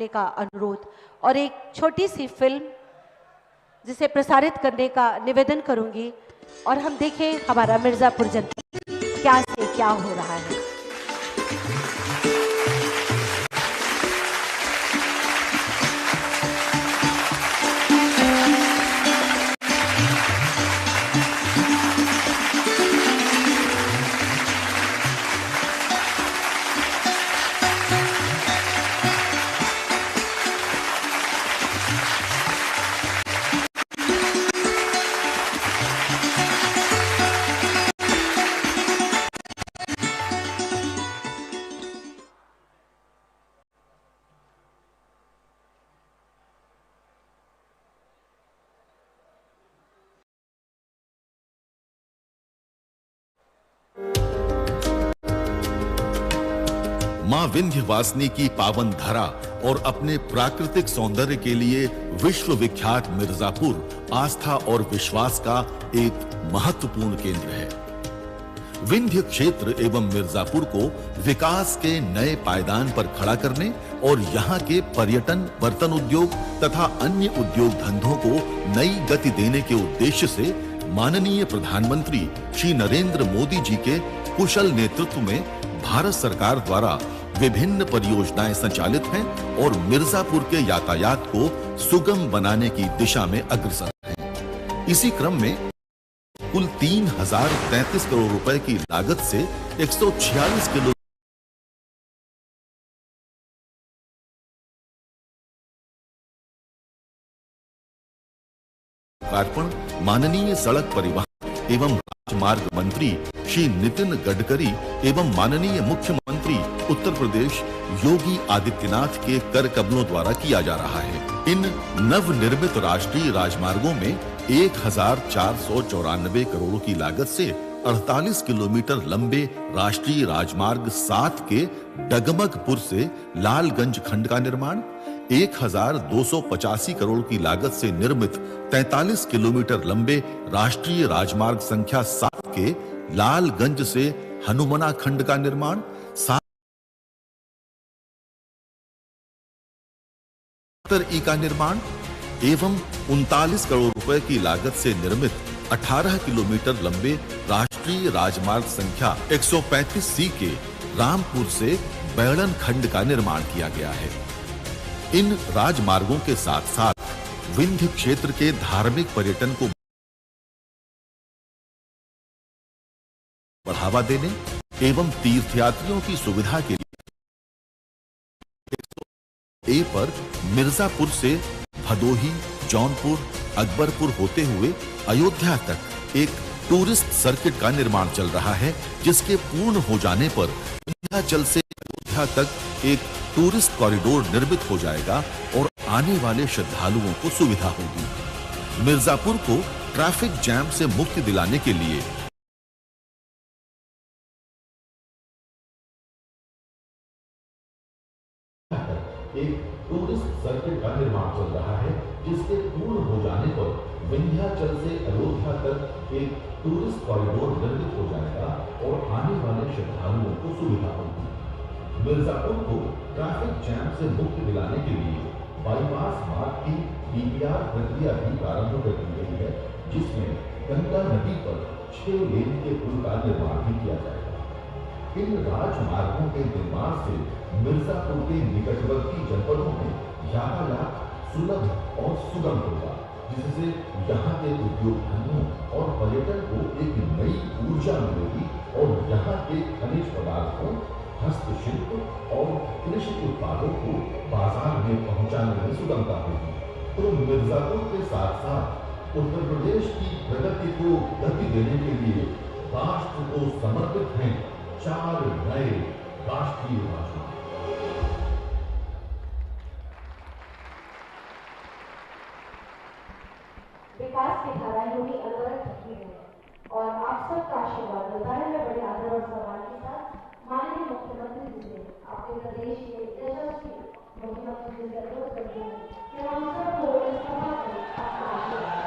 का अनुरोध और एक छोटी सी फिल्म जिसे प्रसारित करने का निवेदन करूंगी और हम देखें हमारा मिर्जापुर जनपद क्या से क्या हो रहा है। मां विंध्यवासिनी की पावन धरा और अपने प्राकृतिक सौंदर्य के लिए विश्व विख्यात मिर्जापुर आस्था और विश्वास का एक महत्वपूर्ण केंद्र है। विंध्य क्षेत्र एवं मिर्जापुर को विकास के नए पायदान पर खड़ा करने और यहाँ के पर्यटन, बर्तन उद्योग तथा अन्य उद्योग धंधों को नई गति देने के उद्देश्य से माननीय प्रधानमंत्री श्री नरेंद्र मोदी जी के कुशल नेतृत्व में भारत सरकार द्वारा विभिन्न परियोजनाएं संचालित हैं और मिर्जापुर के यातायात को सुगम बनाने की दिशा में अग्रसर हैं। इसी क्रम में कुल 3033 करोड़ रुपए की लागत से 146 किलो लोकार्पण माननीय सड़क परिवहन एवं राजमार्ग मंत्री श्री नितिन गडकरी एवं माननीय मुख्यमंत्री उत्तर प्रदेश योगी आदित्यनाथ के कर कमलों द्वारा किया जा रहा है। इन नवनिर्मित राष्ट्रीय राजमार्गों में 1494 करोड़ की लागत से 48 किलोमीटर लंबे राष्ट्रीय राजमार्ग 7 के डगमगपुर से लालगंज खंड का निर्माण, 1285 करोड़ की लागत से निर्मित 43 किलोमीटर लंबे राष्ट्रीय राजमार्ग संख्या 7 के लालगंज से हनुमना खंड का निर्माण, ई का निर्माण एवं 39 करोड़ रुपए की लागत से निर्मित 18 किलोमीटर लंबे राष्ट्रीय राजमार्ग संख्या 135 सी के रामपुर से बैड़न खंड का निर्माण किया गया है। इन राजमार्गों के साथ साथ विंध्य क्षेत्र के धार्मिक पर्यटन को बढ़ावा देने एवं तीर्थयात्रियों की सुविधा के लिए ए पर मिर्जापुर से भदोही, जौनपुर, अकबरपुर होते हुए अयोध्या तक एक टूरिस्ट सर्किट का निर्माण चल रहा है, जिसके पूर्ण हो जाने पर विंध्याचल से अयोध्या तक एक टूरिस्ट कॉरिडोर निर्मित हो जाएगा और आने वाले श्रद्धालुओं को सुविधा होगी। मिर्जापुर को ट्रैफिक जैम से मुक्ति दिलाने के लिए एक टूरिस्ट सर्किट का निर्माण चल रहा है, जिसके पूर्ण हो जाने पर विंध्याचल से अयोध्या तक एक टूरिस्ट कॉरिडोर निर्मित हो जाएगा और आने वाले श्रद्धालुओं को सुविधा होगी। मिर्जापुर को ट्रैफिक जैम से मुक्ति दिलाने के लिए बाईपास मार्ग की डीपीआर प्रक्रिया भी प्रारंभ कर दी गई है, जिसमें गंगा नदी पर 6 लेन के पुल का निर्माण भी किया जाएगा। इन राजमार्गों के निर्माण से मिर्जापुर के निकटवर्ती जनपदों में यातायात सुलभ और सुगम होगा, जिससे यहाँ के उद्योग धंधों और पर्यटन को एक नई ऊर्जा मिलेगी और यहाँ के खनिज पदार्थों, हस्तशिल्प और कृषि उत्पादों को बाजार में पहुंचाने में सुगमता होगी। तो मिर्जापुर के साथ साथ उत्तर प्रदेश की प्रगति को गति देने के लिए राष्ट्र को समर्पित हैं 4 नए राष्ट्रीय राजमार्ग। विकास की धाराएं भी अनवरत रखी है और आप सबका आशीर्वाद मिलता है। मैं बड़े आदर और सम्मान के साथ माननीय मुख्यमंत्री जी से अपने प्रदेश के यशस्वी मुख्यमंत्री जी से अनुरोध करती हूँ कि हम सबको इस सभा में अपना आशीर्वाद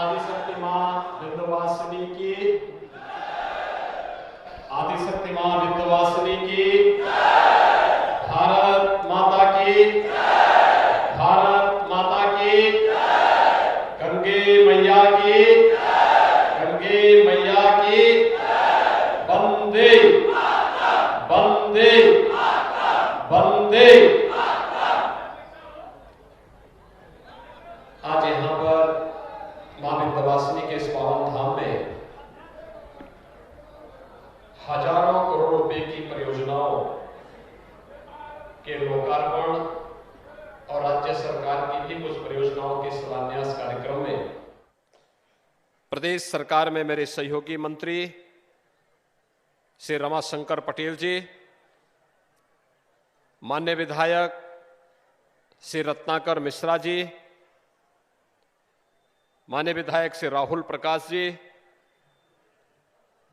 आदिशक्ति मां विंध्यवासिनी की, आदिशक्ति मां विंध्यवासिनी की, भारत माता की, भारत माता की, गंगे मैया की, गंगे मैया की, वंदे वंदे वंदे। आज यहां पर मां विंध्यवासिनी के इस पावन धाम में हजारों करोड़ रुपए की परियोजनाओं के लोकार्पण और राज्य सरकार की भी कुछ परियोजनाओं के शिलान्यास कार्यक्रम में प्रदेश सरकार में मेरे सहयोगी मंत्री श्री रमाशंकर पटेल जी, माननीय विधायक श्री रत्नाकर मिश्रा जी, माननीय विधायक श्री राहुल प्रकाश जी,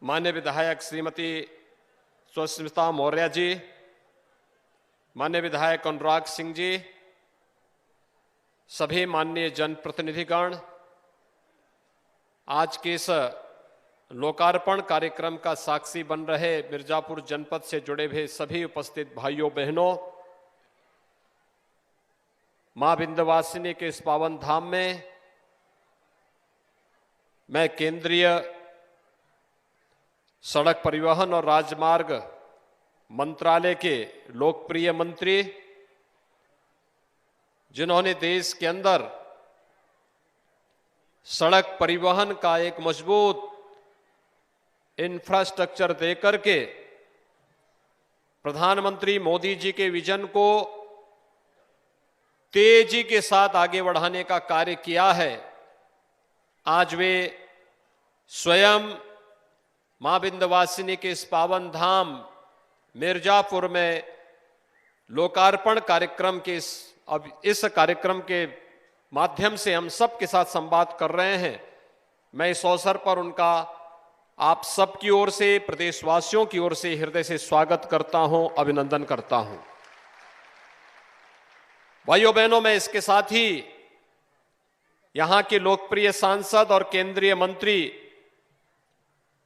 माननीय विधायक श्रीमती सुष्मिता मौर्य जी, माननीय विधायक अनुराग सिंह जी, सभी माननीय जनप्रतिनिधिगण, आज के इस लोकार्पण कार्यक्रम का साक्षी बन रहे मिर्जापुर जनपद से जुड़े हुए सभी उपस्थित भाइयों बहनों, मां विंध्यवासिनी के इस पावन धाम में मैं केंद्रीय सड़क परिवहन और राजमार्ग मंत्रालय के लोकप्रिय मंत्री, जिन्होंने देश के अंदर सड़क परिवहन का एक मजबूत इंफ्रास्ट्रक्चर देकर के प्रधानमंत्री मोदी जी के विजन को तेजी के साथ आगे बढ़ाने का कार्य किया है, आज वे स्वयं मां विंध्यवासिनी के इस पावन धाम मिर्जापुर में लोकार्पण कार्यक्रम के इस कार्यक्रम के माध्यम से हम सब के साथ संवाद कर रहे हैं। मैं इस अवसर पर उनका आप सब की ओर से, प्रदेशवासियों की ओर से हृदय से स्वागत करता हूं, अभिनंदन करता हूं। भाइयों बहनों, मैं इसके साथ ही यहां के लोकप्रिय सांसद और केंद्रीय मंत्री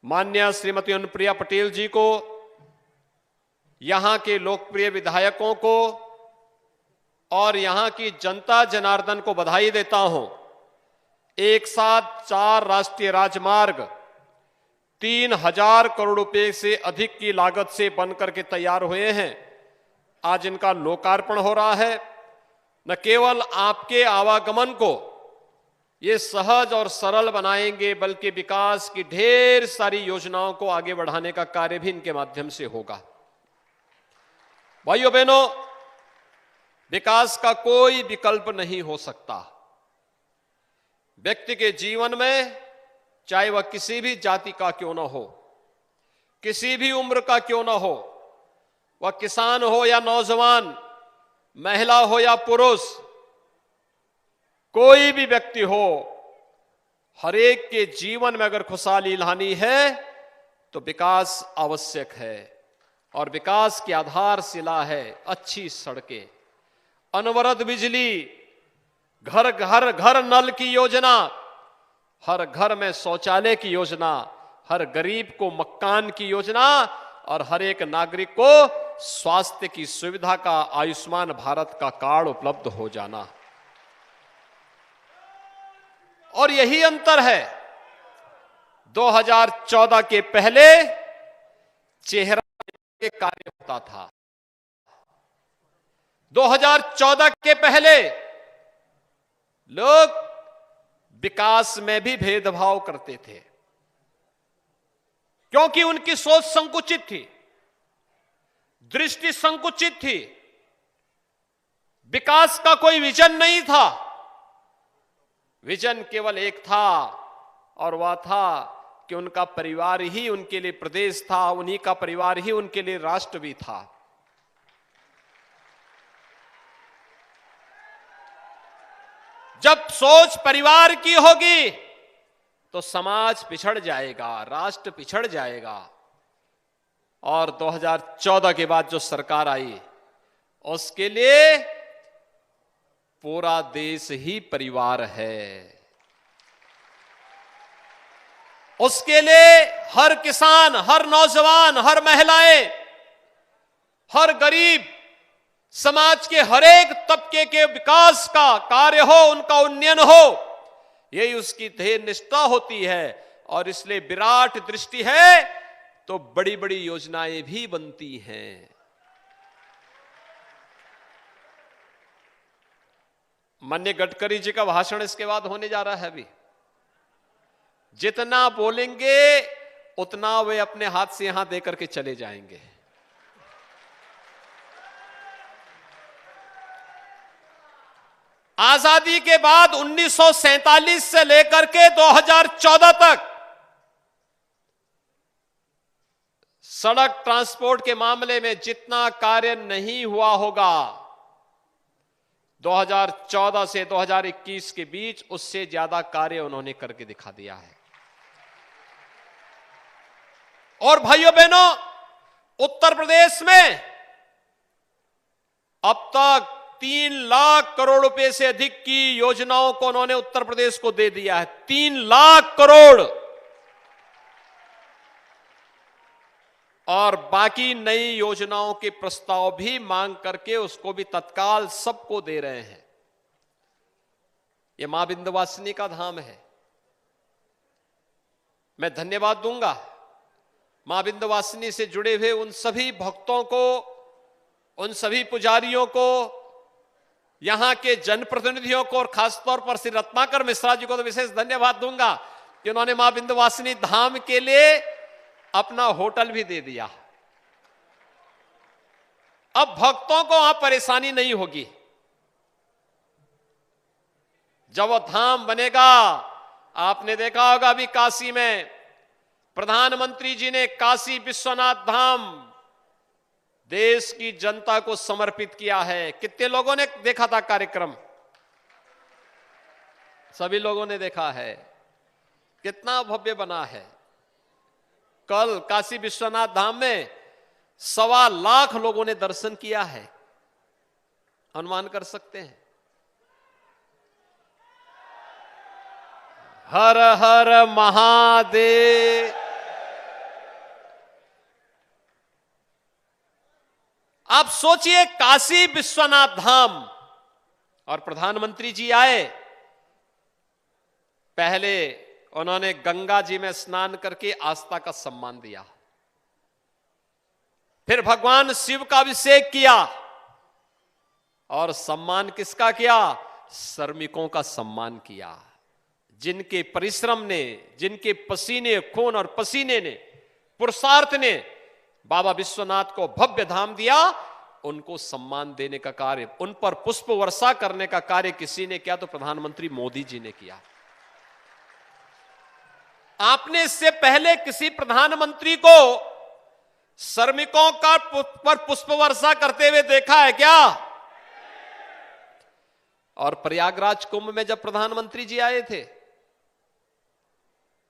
माननीय श्रीमती अनुप्रिया पटेल जी को, यहां के लोकप्रिय विधायकों को और यहां की जनता जनार्दन को बधाई देता हूं। एक साथ 4 राष्ट्रीय राजमार्ग 3000 करोड़ रुपए से अधिक की लागत से बनकर के तैयार हुए हैं। आज इनका लोकार्पण हो रहा है। न केवल आपके आवागमन को ये सहज और सरल बनाएंगे, बल्कि विकास की ढेर सारी योजनाओं को आगे बढ़ाने का कार्य भी इनके माध्यम से होगा। भाइयों बहनों, विकास का कोई विकल्प नहीं हो सकता। व्यक्ति के जीवन में, चाहे वह किसी भी जाति का क्यों ना हो, किसी भी उम्र का क्यों ना हो, वह किसान हो या नौजवान, महिला हो या पुरुष, कोई भी व्यक्ति हो, हर एक के जीवन में अगर खुशहाली लानी है तो विकास आवश्यक है। और विकास की आधारशिला है अच्छी सड़कें, अनवरत बिजली, घर घर घर नल की योजना, हर घर में शौचालय की योजना, हर गरीब को मकान की योजना और हर एक नागरिक को स्वास्थ्य की सुविधा का आयुष्मान भारत का कार्ड उपलब्ध हो जाना। और यही अंतर है। 2014 के पहले चेहरा के कार्य होता था। 2014 के पहले लोग विकास में भी भेदभाव करते थे, क्योंकि उनकी सोच संकुचित थी, दृष्टि संकुचित थी, विकास का कोई विजन नहीं था। विजन केवल एक था और वह था कि उनका परिवार ही उनके लिए प्रदेश था, उन्हीं का परिवार ही उनके लिए राष्ट्र भी था। जब सोच परिवार की होगी तो समाज पिछड़ जाएगा, राष्ट्र पिछड़ जाएगा। और 2014 के बाद जो सरकार आई, उसके लिए पूरा देश ही परिवार है। उसके लिए हर किसान, हर नौजवान, हर महिलाएं, हर गरीब, समाज के हर एक तबके के विकास का कार्य हो, उनका उन्नयन हो, यही उसकी ध्येय निष्ठा होती है। और इसलिए विराट दृष्टि है तो बड़ी बड़ी योजनाएं भी बनती हैं। माननीय गडकरी जी का भाषण इसके बाद होने जा रहा है। अभी जितना बोलेंगे उतना वे अपने हाथ से यहां देकर के चले जाएंगे। आजादी के बाद 1947 से लेकर के 2014 तक सड़क ट्रांसपोर्ट के मामले में जितना कार्य नहीं हुआ होगा 2014 से 2021 के बीच, उससे ज्यादा कार्य उन्होंने करके दिखा दिया है। और भाइयों बहनों, उत्तर प्रदेश में अब तक 3 लाख करोड़ रुपए से अधिक की योजनाओं को उन्होंने उत्तर प्रदेश को दे दिया है। 3 लाख करोड़। और बाकी नई योजनाओं के प्रस्ताव भी मांग करके उसको भी तत्काल सबको दे रहे हैं। यह मां विंध्यवासिनी का धाम है। मैं धन्यवाद दूंगा मां विंध्यवासिनी से जुड़े हुए उन सभी भक्तों को, उन सभी पुजारियों को, यहां के जनप्रतिनिधियों को, और खासतौर पर श्री रत्नाकर मिश्रा जी को तो विशेष धन्यवाद दूंगा कि उन्होंने मां विंध्यवासिनी धाम के लिए अपना होटल भी दे दिया। अब भक्तों को वहां परेशानी नहीं होगी। जब वो धाम बनेगा, आपने देखा होगा अभी काशी में प्रधानमंत्री जी ने काशी विश्वनाथ धाम देश की जनता को समर्पित किया है। कितने लोगों ने देखा था कार्यक्रम? सभी लोगों ने देखा है। कितना भव्य बना है। कल काशी विश्वनाथ धाम में 1.25 लाख लोगों ने दर्शन किया है। अनुमान कर सकते हैं। हर हर महादेव। आप सोचिए, काशी विश्वनाथ धाम और प्रधानमंत्री जी आए। पहले उन्होंने गंगा जी में स्नान करके आस्था का सम्मान दिया, फिर भगवान शिव का अभिषेक किया, और सम्मान किसका किया? श्रमिकों का सम्मान किया, जिनके परिश्रम ने, जिनके पसीने, खून और पसीने ने, पुरुषार्थ ने बाबा विश्वनाथ को भव्य धाम दिया। उनको सम्मान देने का कार्य, उन पर पुष्प वर्षा करने का कार्य किसी ने किया तो प्रधानमंत्री मोदी जी ने किया। आपने इससे पहले किसी प्रधानमंत्री को श्रमिकों का पर पुष्प वर्षा करते हुए देखा है क्या? और प्रयागराज कुंभ में जब प्रधानमंत्री जी आए थे,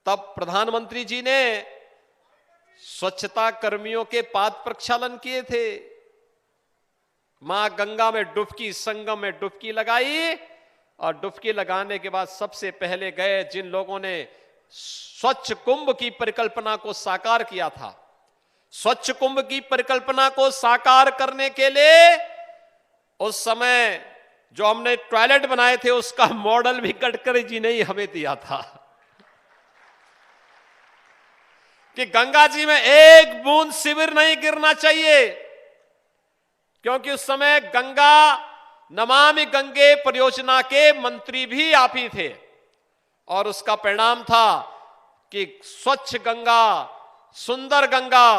तब प्रधानमंत्री जी ने स्वच्छता कर्मियों के पाद प्रक्षालन किए थे। मां गंगा में डुबकी, संगम में डुबकी लगाई, और डुबकी लगाने के बाद सबसे पहले गए जिन लोगों ने स्वच्छ कुंभ की परिकल्पना को साकार किया था। स्वच्छ कुंभ की परिकल्पना को साकार करने के लिए उस समय जो हमने टॉयलेट बनाए थे, उसका मॉडल भी गडकरी जी ने ही हमें दिया था कि गंगा जी में एक बूंद शिविर नहीं गिरना चाहिए, क्योंकि उस समय गंगा नमामि गंगे परियोजना के मंत्री भी आप ही थे। और उसका परिणाम था कि स्वच्छ गंगा, सुंदर गंगा,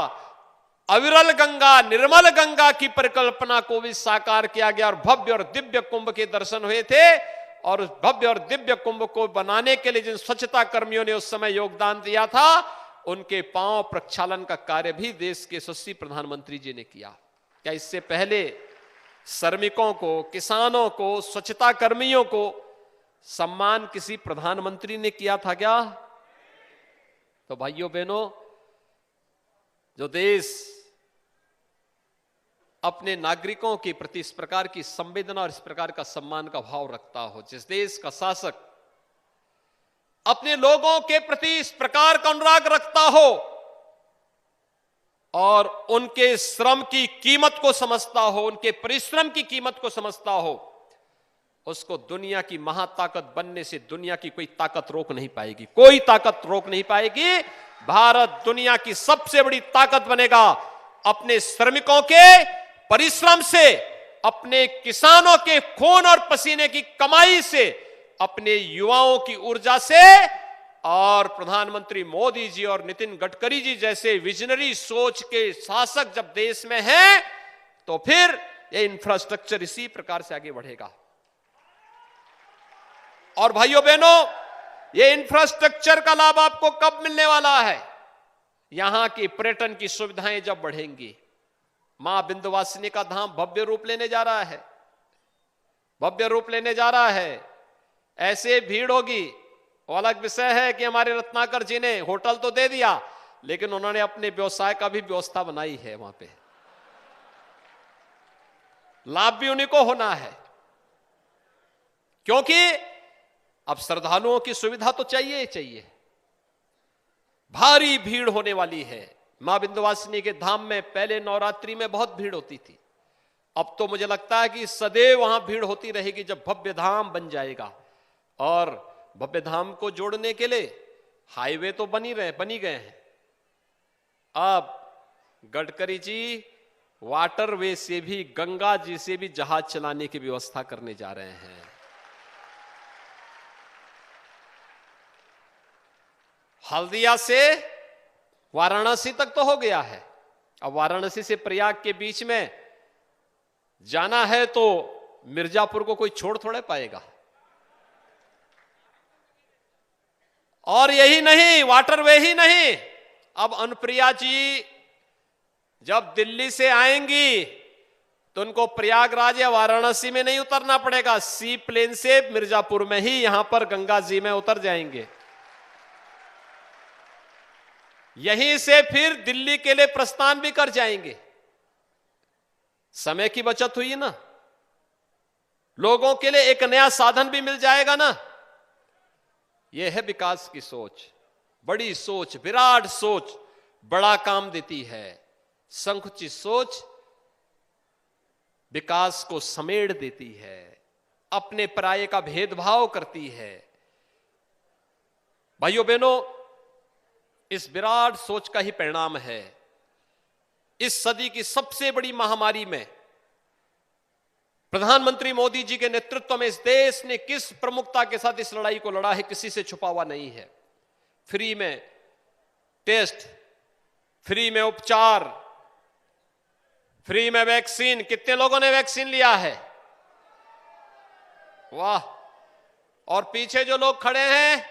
अविरल गंगा, निर्मल गंगा की परिकल्पना को भी साकार किया गया, और भव्य और दिव्य कुंभ के दर्शन हुए थे। और उस भव्य और दिव्य कुंभ को बनाने के लिए जिन स्वच्छता कर्मियों ने उस समय योगदान दिया था, उनके पांव प्रक्षालन का कार्य भी देश के यशस्वी प्रधानमंत्री जी ने किया। क्या इससे पहले श्रमिकों को, किसानों को, स्वच्छता कर्मियों को सम्मान किसी प्रधानमंत्री ने किया था क्या? तो भाइयों बहनों, जो देश अपने नागरिकों के प्रति इस प्रकार की संवेदना और इस प्रकार का सम्मान का भाव रखता हो, जिस देश का शासक अपने लोगों के प्रति इस प्रकार का अनुराग रखता हो और उनके श्रम की कीमत को समझता हो, उनके परिश्रम की कीमत को समझता हो, उसको दुनिया की महाताकत बनने से दुनिया की कोई ताकत रोक नहीं पाएगी, कोई ताकत रोक नहीं पाएगी। भारत दुनिया की सबसे बड़ी ताकत बनेगा अपने श्रमिकों के परिश्रम से, अपने किसानों के खून और पसीने की कमाई से, अपने युवाओं की ऊर्जा से, और प्रधानमंत्री मोदी जी और नितिन गडकरी जी जैसे विजनरी सोच के शासक जब देश में हैं, तो फिर ये इंफ्रास्ट्रक्चर इसी प्रकार से आगे बढ़ेगा। और भाइयों बहनों, ये इंफ्रास्ट्रक्चर का लाभ आपको कब मिलने वाला है? यहां की पर्यटन की सुविधाएं जब बढ़ेंगी। मां विंध्यवासिनी का धाम भव्य रूप लेने जा रहा है, भव्य रूप लेने जा रहा है। ऐसे भीड़ होगी, वो अलग विषय है कि हमारे रत्नाकर जी ने होटल तो दे दिया, लेकिन उन्होंने अपने व्यवसाय का भी व्यवस्था बनाई है वहां पे। लाभ भी उन्हीं को होना है, क्योंकि अब श्रद्धालुओं की सुविधा तो चाहिए ही चाहिए। भारी भीड़ होने वाली है। मां विंध्यवासिनी के धाम में पहले नवरात्रि में बहुत भीड़ होती थी, अब तो मुझे लगता है कि सदैव वहां भीड़ होती रहेगी जब भव्य धाम बन जाएगा। और भव्य धाम को जोड़ने के लिए हाईवे तो बनी गए हैं। अब गडकरी जी वाटरवे से भी, गंगा जी से भी जहाज चलाने की व्यवस्था करने जा रहे हैं। हल्दिया से वाराणसी तक तो हो गया है, अब वाराणसी से प्रयाग के बीच में जाना है तो मिर्जापुर को कोई छोड़ थोड़े पाएगा। और यही नहीं, वाटरवे ही नहीं, अब अनुप्रिया जी जब दिल्ली से आएंगी तो उनको प्रयागराज या वाराणसी में नहीं उतरना पड़ेगा, सी प्लेन से मिर्जापुर में ही यहां पर गंगा जी में उतर जाएंगे। यहीं से फिर दिल्ली के लिए प्रस्थान भी कर जाएंगे। समय की बचत हुई ना, लोगों के लिए एक नया साधन भी मिल जाएगा ना। यह है विकास की सोच, बड़ी सोच, विराट सोच बड़ा काम देती है। संकुचित सोच विकास को समेट देती है, अपने पराये का भेदभाव करती है। भाइयों बहनों, इस विराट सोच का ही परिणाम है इस सदी की सबसे बड़ी महामारी में प्रधानमंत्री मोदी जी के नेतृत्व में इस देश ने किस प्रमुखता के साथ इस लड़ाई को लड़ा है, किसी से छुपा हुआ नहीं है। फ्री में टेस्ट, फ्री में उपचार, फ्री में वैक्सीन। कितने लोगों ने वैक्सीन लिया है? वाह। और पीछे जो लोग खड़े हैं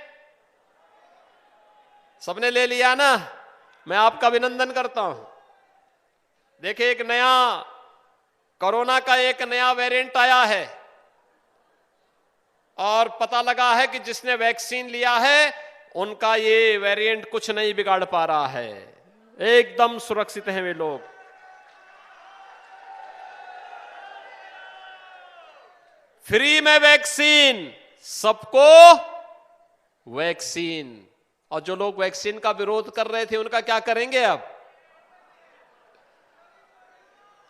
सबने ले लिया ना, मैं आपका अभिनंदन करता हूं। देखिए, एक नया कोरोना का एक नया वेरिएंट आया है और पता लगा है कि जिसने वैक्सीन लिया है उनका ये वेरिएंट कुछ नहीं बिगाड़ पा रहा है, एकदम सुरक्षित हैं वे लोग। फ्री में वैक्सीन, सबको वैक्सीन। और जो लोग वैक्सीन का विरोध कर रहे थे उनका क्या करेंगे अब?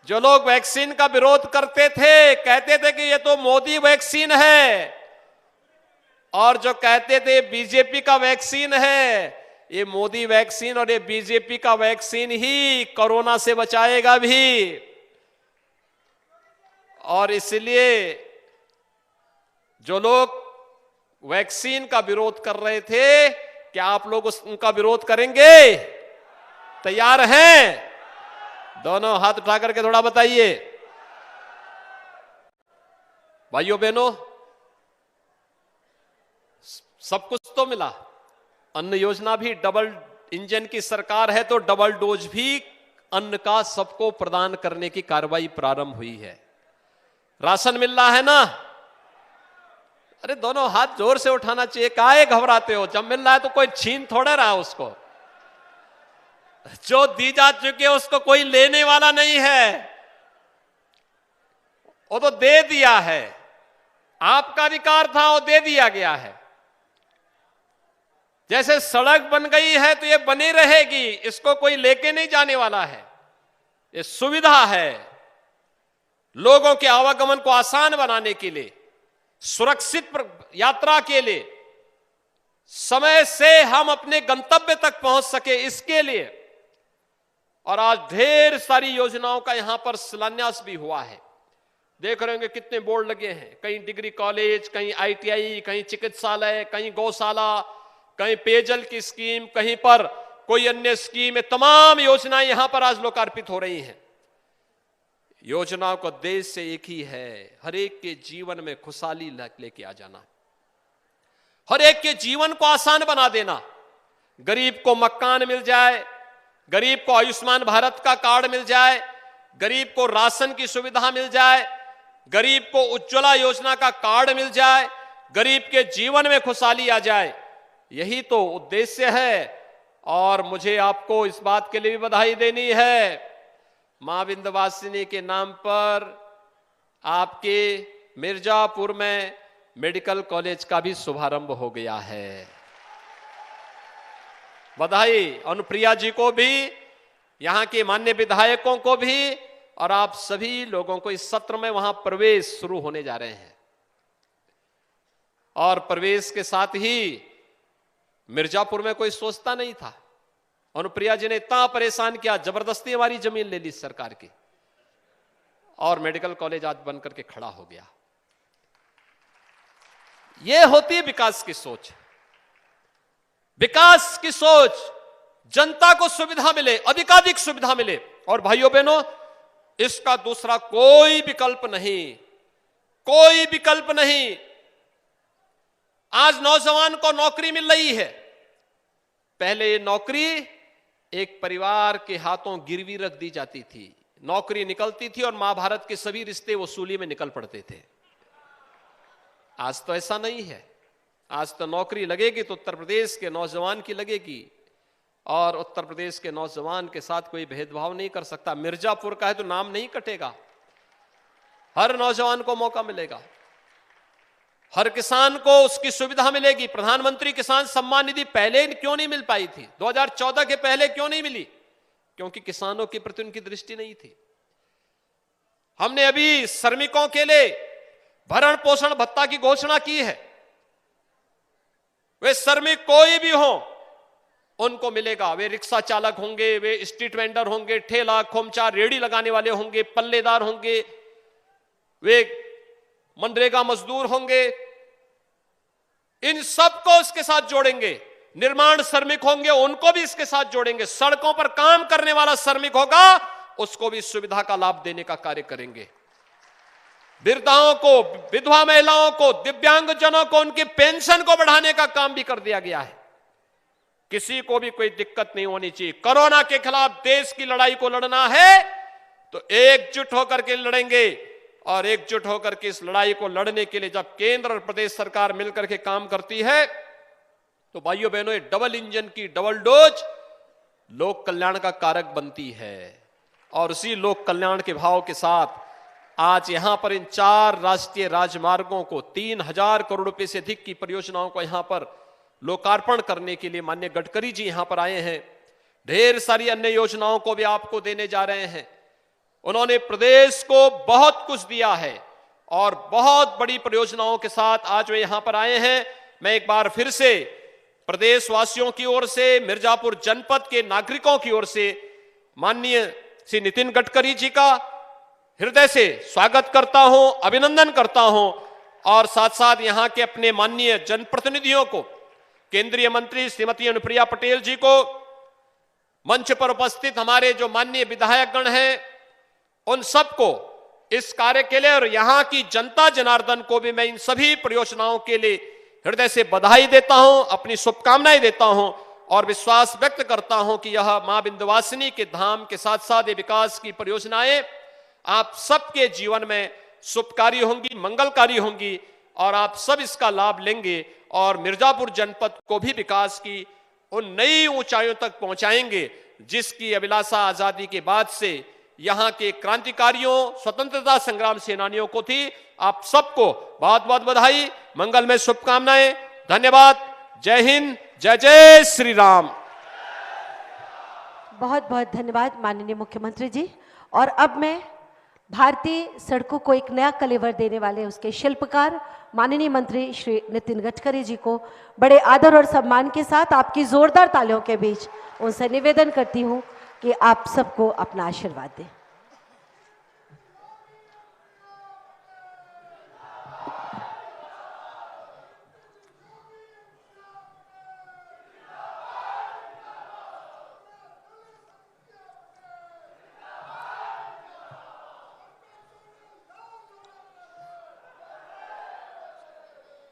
जो लोग वैक्सीन का विरोध करते थे, कहते थे कि ये तो मोदी वैक्सीन है, और जो कहते थे बीजेपी का वैक्सीन है, ये मोदी वैक्सीन और ये बीजेपी का वैक्सीन ही कोरोना से बचाएगा भी। और इसलिए जो लोग वैक्सीन का विरोध कर रहे थे, क्या आप लोग उनका विरोध करेंगे? तैयार हैं? दोनों हाथ उठा करके थोड़ा बताइए। भाइयों बहनों, सब कुछ तो मिला। अन्न योजना भी, डबल इंजन की सरकार है तो डबल डोज भी अन्न का सबको प्रदान करने की कार्रवाई प्रारंभ हुई है। राशन मिल रहा है ना? अरे दोनों हाथ जोर से उठाना चाहिए, काहे घबराते हो? जब मिल रहा है तो कोई छीन थोड़े रहा उसको। जो दी जा चुकी है उसको कोई लेने वाला नहीं है, वो तो दे दिया है। आपका अधिकार था, वो दे दिया गया है। जैसे सड़क बन गई है तो ये बनी रहेगी, इसको कोई लेके नहीं जाने वाला है। ये सुविधा है लोगों के आवागमन को आसान बनाने के लिए, सुरक्षित यात्रा के लिए, समय से हम अपने गंतव्य तक पहुंच सके इसके लिए। और आज ढेर सारी योजनाओं का यहां पर शिलान्यास भी हुआ है। देख रहे होंगे कितने बोर्ड लगे हैं, कहीं डिग्री कॉलेज, कहीं ITI, कहीं चिकित्सालय, कहीं गौशाला, कहीं पेयजल की स्कीम, कहीं पर कोई अन्य स्कीम है। तमाम योजनाएं यहां पर आज लोकार्पित हो रही हैं। योजनाओं का उद्देश्य एक ही है, हर एक के जीवन में खुशहाली लेके आ जाना, हर एक के जीवन को आसान बना देना। गरीब को मकान मिल जाए, गरीब को आयुष्मान भारत का कार्ड मिल जाए, गरीब को राशन की सुविधा मिल जाए, गरीब को उज्ज्वला योजना का कार्ड मिल जाए, गरीब के जीवन में खुशहाली आ जाए, यही तो उद्देश्य है। और मुझे आपको इस बात के लिए भी बधाई देनी है, मां विंध्यवासिनी के नाम पर आपके मिर्जापुर में मेडिकल कॉलेज का भी शुभारंभ हो गया है। बधाई अनुप्रिया जी को भी, यहां के माननीय विधायकों को भी, और आप सभी लोगों को। इस सत्र में वहां प्रवेश शुरू होने जा रहे हैं और प्रवेश के साथ ही मिर्जापुर में कोई सोचता नहीं था। अनुप्रिया जी ने इतना परेशान किया, जबरदस्ती हमारी जमीन ले ली सरकार की, और मेडिकल कॉलेज आज बनकर के खड़ा हो गया। यह होती है विकास की सोच। विकास की सोच, जनता को सुविधा मिले, अधिकाधिक सुविधा मिले। और भाइयों बहनों, इसका दूसरा कोई विकल्प नहीं, कोई विकल्प नहीं। आज नौजवान को नौकरी मिल रही है। पहले ये नौकरी एक परिवार के हाथों गिरवी रख दी जाती थी, नौकरी निकलती थी और महाभारत के सभी रिश्ते वसूली में निकल पड़ते थे। आज तो ऐसा नहीं है। आज तो नौकरी लगेगी तो उत्तर प्रदेश के नौजवान की लगेगी, और उत्तर प्रदेश के नौजवान के साथ कोई भेदभाव नहीं कर सकता। मिर्जापुर का है तो नाम नहीं कटेगा, हर नौजवान को मौका मिलेगा, हर किसान को उसकी सुविधा मिलेगी। प्रधानमंत्री किसान सम्मान निधि पहले क्यों नहीं मिल पाई थी, 2014 के पहले क्यों नहीं मिली? क्योंकि किसानों के प्रति उनकी दृष्टि नहीं थी। हमने अभी श्रमिकों के लिए भरण पोषण भत्ता की घोषणा की है। वे श्रमिक कोई भी हो उनको मिलेगा। वे रिक्शा चालक होंगे, वे स्ट्रीट वेंडर होंगे, ठेला खोमचा रेड़ी लगाने वाले होंगे, पल्लेदार होंगे, वे मनरेगा मजदूर होंगे, इन सबको इसके साथ जोड़ेंगे। निर्माण श्रमिक होंगे, उनको भी इसके साथ जोड़ेंगे। सड़कों पर काम करने वाला श्रमिक होगा, उसको भी सुविधा का लाभ देने का कार्य करेंगे। वृद्धाओं को, विधवा महिलाओं को, दिव्यांगजनों को उनकी पेंशन को बढ़ाने का काम भी कर दिया गया है। किसी को भी कोई दिक्कत नहीं होनी चाहिए। कोरोना के खिलाफ देश की लड़ाई को लड़ना है तो एकजुट होकर के लड़ेंगे, और एकजुट होकर के इस लड़ाई को लड़ने के लिए जब केंद्र और प्रदेश सरकार मिलकर के काम करती है तो भाइयों बहनों, ये डबल इंजन की डबल डोज लोक कल्याण का कारक बनती है। और उसी लोक कल्याण के भाव के साथ आज यहां पर इन 4 राष्ट्रीय राजमार्गों को 3000 करोड़ रुपए से अधिक की परियोजनाओं को यहां पर लोकार्पण करने के लिए माननीय गडकरी जी यहां पर आए हैं। ढेर सारी अन्य योजनाओं को भी आपको देने जा रहे हैं। उन्होंने प्रदेश को बहुत कुछ दिया है और बहुत बड़ी परियोजनाओं के साथ आज वे यहां पर आए हैं। मैं एक बार फिर से प्रदेशवासियों की ओर से, मिर्जापुर जनपद के नागरिकों की ओर से माननीय श्री नितिन गडकरी जी का हृदय से स्वागत करता हूं, अभिनंदन करता हूं, और साथ साथ यहां के अपने माननीय जनप्रतिनिधियों को, केंद्रीय मंत्री श्रीमती अनुप्रिया पटेल जी को, मंच पर उपस्थित हमारे जो माननीय विधायकगण हैं, उन सबको इस कार्य के लिए, और यहां की जनता जनार्दन को भी मैं इन सभी परियोजनाओं के लिए हृदय से बधाई देता हूं, अपनी शुभकामनाएं देता हूं, और विश्वास व्यक्त करता हूं कि यह मां विंध्यवासिनी के धाम के साथ साथ ये विकास की परियोजनाएं आप सबके जीवन में शुभकारी होंगी, मंगलकारी होंगी, और आप सब इसका लाभ लेंगे और मिर्जापुर जनपद को भी विकास की उन नई ऊंचाइयों तक पहुंचाएंगे जिसकी अभिलाषा आजादी के बाद से यहां के क्रांतिकारियों, स्वतंत्रता संग्राम सेनानियों को थी। आप सबको बहुत बहुत बधाई, मंगलमय शुभकामनाएं, धन्यवाद। जय हिंद, जय जय श्री राम। बहुत बहुत धन्यवाद माननीय मुख्यमंत्री जी। और अब मैं भारतीय सड़कों को एक नया कलेवर देने वाले उसके शिल्पकार माननीय मंत्री श्री नितिन गडकरी जी को बड़े आदर और सम्मान के साथ आपकी जोरदार तालियों के बीच उनसे निवेदन करती हूं कि आप सबको अपना आशीर्वाद दें।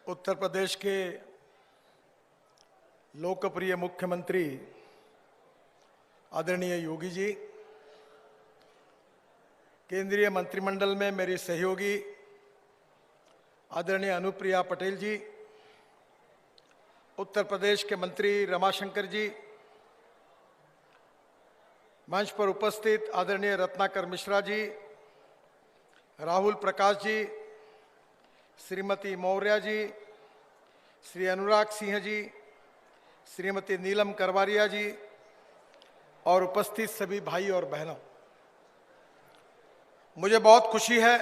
उत्तर प्रदेश के लोकप्रिय मुख्यमंत्री आदरणीय योगी जी, केंद्रीय मंत्रिमंडल में मेरी सहयोगी आदरणीय अनुप्रिया पटेल जी, उत्तर प्रदेश के मंत्री रमाशंकर जी, मंच पर उपस्थित आदरणीय रत्नाकर मिश्रा जी, राहुल प्रकाश जी, श्रीमती मौर्य जी, श्री अनुराग सिंह जी, श्रीमती नीलम करवारिया जी और उपस्थित सभी भाई और बहनों, मुझे बहुत खुशी है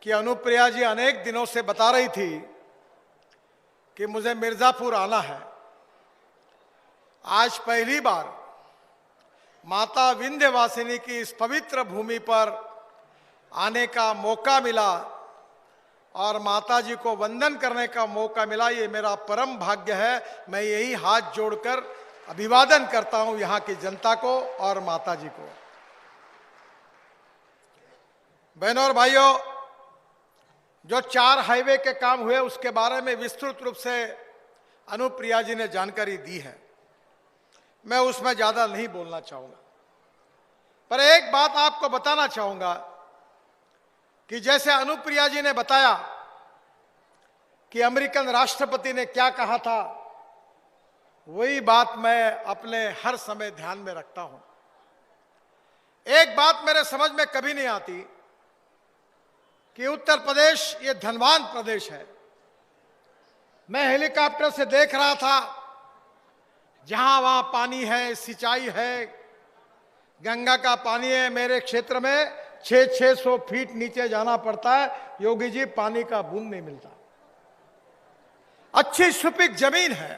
कि अनुप्रिया जी अनेक दिनों से बता रही थी कि मुझे मिर्जापुर आना है। आज पहली बार माता विंध्यवासिनी की इस पवित्र भूमि पर आने का मौका मिला और माता जी को वंदन करने का मौका मिला। ये मेरा परम भाग्य है। मैं यही हाथ जोड़कर अभिवादन करता हूं यहां की जनता को और माता जी को। बहनों और भाइयों, जो 4 हाईवे के काम हुए उसके बारे में विस्तृत रूप से अनुप्रिया जी ने जानकारी दी है। मैं उसमें ज्यादा नहीं बोलना चाहूंगा, पर एक बात आपको बताना चाहूंगा कि जैसे अनुप्रिया जी ने बताया कि अमेरिकन राष्ट्रपति ने क्या कहा था, वही बात मैं अपने हर समय ध्यान में रखता हूं। एक बात मेरे समझ में कभी नहीं आती कि उत्तर प्रदेश ये धनवान प्रदेश है। मैं हेलीकॉप्टर से देख रहा था, जहां वहां पानी है, सिंचाई है, गंगा का पानी है। मेरे क्षेत्र में 600 फीट नीचे जाना पड़ता है योगी जी, पानी का बूंद नहीं मिलता। अच्छी सुपीक जमीन है,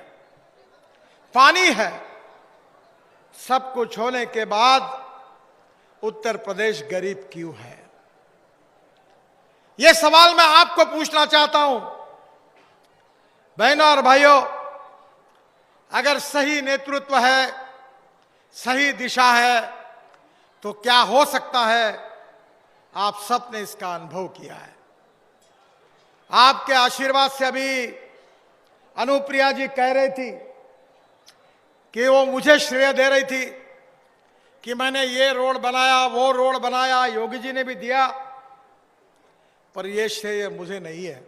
पानी है, सब कुछ होने के बाद उत्तर प्रदेश गरीब क्यों है? यह सवाल मैं आपको पूछना चाहता हूं। बहनों और भाइयों, अगर सही नेतृत्व है, सही दिशा है, तो क्या हो सकता है? आप सबने इसका अनुभव किया है। आपके आशीर्वाद से अभी अनुप्रिया जी कह रही थी कि वो मुझे श्रेय दे रही थी कि मैंने ये रोड बनाया, वो रोड बनाया। योगी जी ने भी दिया, पर ये श्रेय मुझे नहीं है।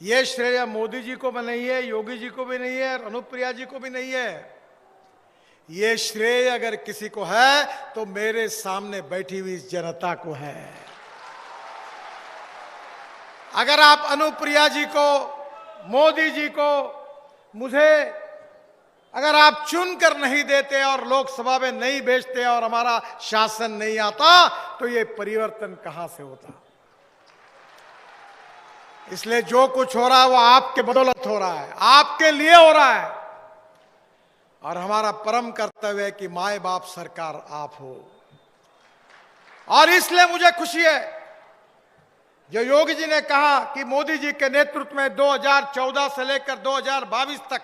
ये श्रेय मोदी जी को भी नहीं है, योगी जी को भी नहीं है, अनुप्रिया जी को भी नहीं है। ये श्रेय अगर किसी को है तो मेरे सामने बैठी हुई जनता को है। अगर आप अनुप्रिया जी को, मोदी जी को, मुझे अगर आप चुनकर नहीं देते और लोकसभा में नहीं भेजते और हमारा शासन नहीं आता, तो ये परिवर्तन कहां से होता? इसलिए जो कुछ हो रहा है वो आपके बदौलत हो रहा है, आपके लिए हो रहा है। और हमारा परम कर्तव्य है कि माए बाप सरकार आप हो। और इसलिए मुझे खुशी है जो योगी जी ने कहा कि मोदी जी के नेतृत्व में 2014 से लेकर 2022 तक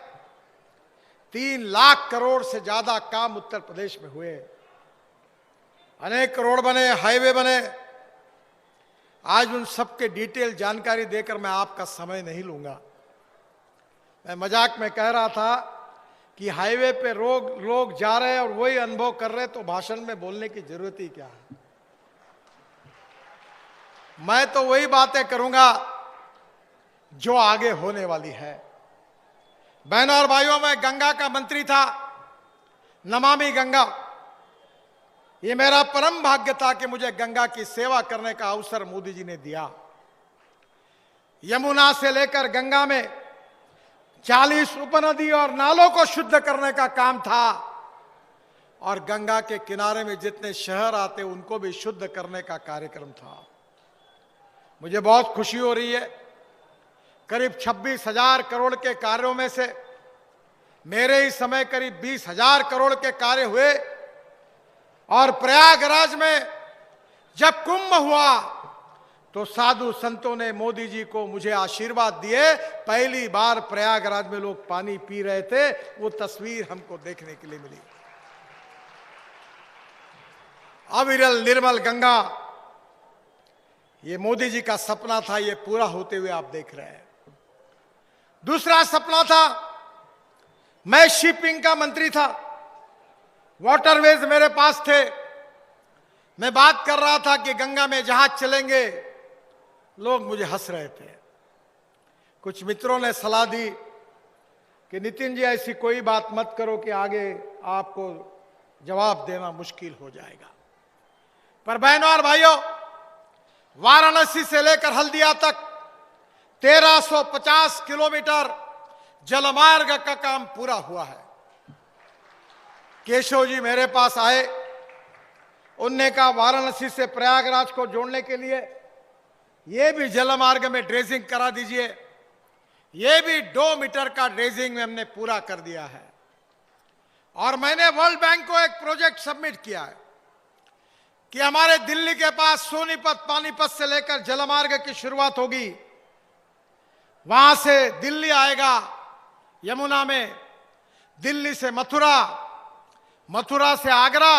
3 लाख करोड़ से ज्यादा काम उत्तर प्रदेश में हुए। अनेक रोड बने, हाईवे बने। आज उन सबके डिटेल जानकारी देकर मैं आपका समय नहीं लूंगा। मैं मजाक में कह रहा था कि हाईवे पे लोग जा रहे हैं और वही अनुभव कर रहे हैं, तो भाषण में बोलने की जरूरत ही क्या है? मैं तो वही बातें करूंगा जो आगे होने वाली है। बहनों और भाइयों, मैं गंगा का मंत्री था, नमामि गंगा। ये मेरा परम भाग्य था कि मुझे गंगा की सेवा करने का अवसर मोदी जी ने दिया। यमुना से लेकर गंगा में 40 उपनदी और नालों को शुद्ध करने का काम था, और गंगा के किनारे में जितने शहर आते उनको भी शुद्ध करने का कार्यक्रम था। मुझे बहुत खुशी हो रही है, करीब 26,000 करोड़ के कार्यों में से मेरे ही समय करीब 20,000 करोड़ के कार्य हुए, और प्रयागराज में जब कुंभ हुआ तो साधु संतों ने मोदी जी को मुझे आशीर्वाद दिए। पहली बार प्रयागराज में लोग पानी पी रहे थे, वो तस्वीर हमको देखने के लिए मिली। अविरल निर्मल गंगा, ये मोदी जी का सपना था, ये पूरा होते हुए आप देख रहे हैं। दूसरा सपना था, मैं शिपिंग का मंत्री था, वाटरवेज मेरे पास थे, मैं बात कर रहा था कि गंगा में जहाज चलेंगे, लोग मुझे हंस रहे थे। कुछ मित्रों ने सलाह दी कि नितिन जी ऐसी कोई बात मत करो कि आगे आपको जवाब देना मुश्किल हो जाएगा। पर बहनों और भाइयों, वाराणसी से लेकर हल्दिया तक 1350 किलोमीटर जलमार्ग का काम पूरा हुआ है। केशव जी मेरे पास आए, उनने कहा वाराणसी से प्रयागराज को जोड़ने के लिए ये भी जलमार्ग में ड्रेजिंग करा दीजिए। ये भी 2 मीटर का ड्रेजिंग में हमने पूरा कर दिया है। और मैंने वर्ल्ड बैंक को एक प्रोजेक्ट सबमिट किया है कि हमारे दिल्ली के पास सोनीपत पानीपत से लेकर जलमार्ग की शुरुआत होगी, वहां से दिल्ली आएगा यमुना में, दिल्ली से मथुरा, मथुरा से आगरा,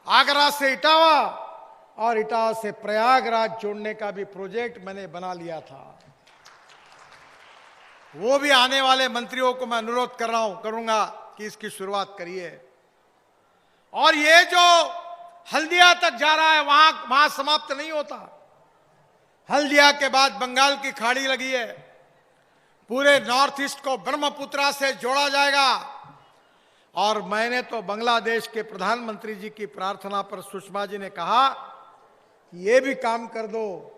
आगरा से इटावा, और इटावा से प्रयागराज जोड़ने का भी प्रोजेक्ट मैंने बना लिया था। वो भी आने वाले मंत्रियों को मैं अनुरोध कर रहा हूं, करूंगा कि इसकी शुरुआत करिए। और ये जो हल्दिया तक जा रहा है, वहां समाप्त नहीं होता। हल्दिया के बाद बंगाल की खाड़ी लगी है, पूरे नॉर्थ ईस्ट को ब्रह्मपुत्रा से जोड़ा जाएगा। और मैंने तो बांग्लादेश के प्रधानमंत्री जी की प्रार्थना पर सुषमा जी ने कहा कि ये भी काम कर दो,